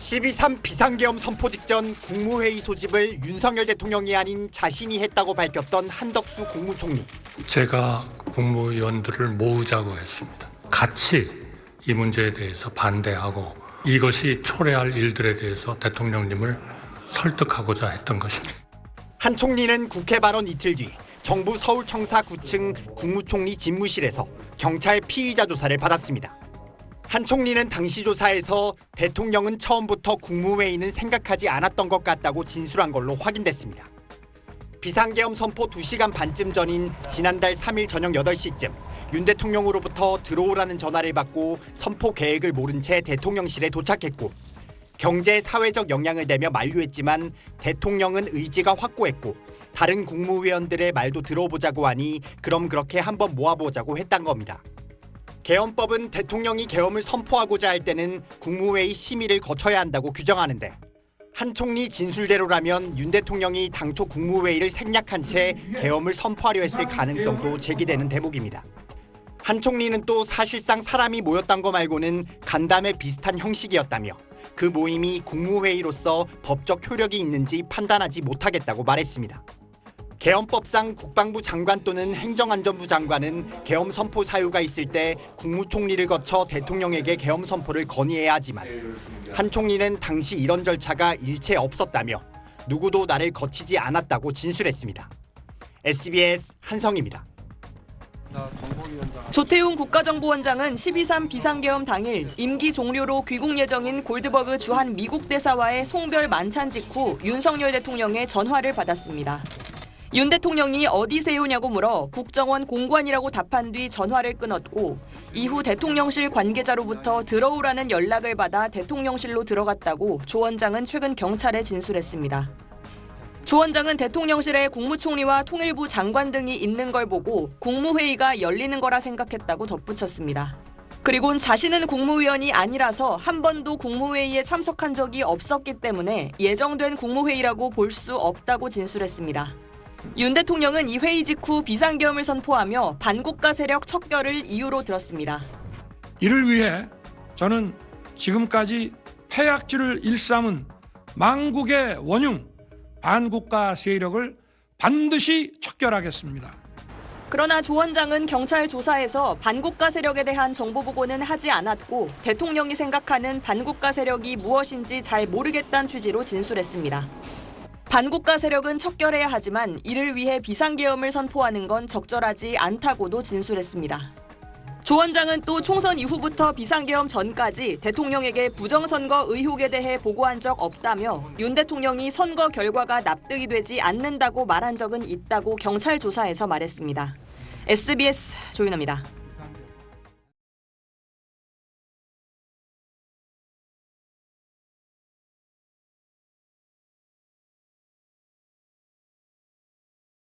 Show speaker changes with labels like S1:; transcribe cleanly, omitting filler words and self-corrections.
S1: 12.3 비상계엄 선포 직전 국무회의 소집을 윤석열 대통령이 아닌 자신이 했다고 밝혔던 한덕수 국무총리.
S2: 제가 국무위원들을 모으자고 했습니다. 같이 이 문제에 대해서 반대하고 이것이 초래할 일들에 대해서 대통령님을 설득하고자 했던 것입니다.
S1: 한 총리는 국회 발언 이틀 뒤 정부 서울청사 9층 국무총리 집무실에서 경찰 피의자 조사를 받았습니다. 한 총리는 당시 조사에서 대통령은 처음부터 국무회의는 생각하지 않았던 것 같다고 진술한 걸로 확인됐습니다. 비상계엄 선포 2시간 반쯤 전인 지난달 3일 저녁 8시쯤 윤 대통령으로부터 들어오라는 전화를 받고 선포 계획을 모른 채 대통령실에 도착했고 경제 사회적 영향을 내며 만류했지만 대통령은 의지가 확고했고 다른 국무위원들의 말도 들어보자고 하니 그럼 그렇게 한번 모아보자고 했단 겁니다. 계엄법은 대통령이 계엄을 선포하고자 할 때는 국무회의 심의를 거쳐야 한다고 규정하는데 한 총리 진술대로라면 윤 대통령이 당초 국무회의를 생략한 채 계엄을 선포하려 했을 가능성도 제기되는 대목입니다. 한 총리는 또 사실상 사람이 모였던 거 말고는 간담회 비슷한 형식이었다며 그 모임이 국무회의로서 법적 효력이 있는지 판단하지 못하겠다고 말했습니다. 계엄법상 국방부 장관 또는 행정안전부 장관은 계엄 선포 사유가 있을 때 국무총리를 거쳐 대통령에게 계엄 선포를 건의해야 하지만 한 총리는 당시 이런 절차가 일체 없었다며 누구도 나를 거치지 않았다고 진술했습니다. SBS 한성입니다.
S3: 조태훈 국가정보원장은 12.3 비상계엄 당일 임기 종료로 귀국 예정인 골드버그 주한 미국 대사와의 송별 만찬 직후 윤석열 대통령의 전화를 받았습니다. 윤 대통령이 어디 세우냐고 물어 국정원 공관이라고 답한 뒤 전화를 끊었고 이후 대통령실 관계자로부터 들어오라는 연락을 받아 대통령실로 들어갔다고 조 원장은 최근 경찰에 진술했습니다. 조 원장은 대통령실에 국무총리와 통일부 장관 등이 있는 걸 보고 국무회의가 열리는 거라 생각했다고 덧붙였습니다. 그리곤 자신은 국무위원이 아니라서 한 번도 국무회의에 참석한 적이 없었기 때문에 예정된 국무회의라고 볼 수 없다고 진술했습니다. 윤 대통령은 이 회의 직후 비상계엄을 선포하며 반국가 세력 척결을 이유로 들었습니다.
S4: 이를 위해 저는 지금까지 폐악질을 일삼은 망국의 원흉 반국가 세력을 반드시 척결하겠습니다.
S3: 그러나 조 원장은 경찰 조사에서 반국가 세력에 대한 정보 보고는 하지 않았고 대통령이 생각하는 반국가 세력이 무엇인지 잘 모르겠다는 취지로 진술했습니다. 반국가 세력은 척결해야 하지만 이를 위해 비상계엄을 선포하는 건 적절하지 않다고도 진술했습니다. 조 원장은 또 총선 이후부터 비상계엄 전까지 대통령에게 부정선거 의혹에 대해 보고한 적 없다며 윤 대통령이 선거 결과가 납득이 되지 않는다고 말한 적은 있다고 경찰 조사에서 말했습니다. SBS 조윤아입니다.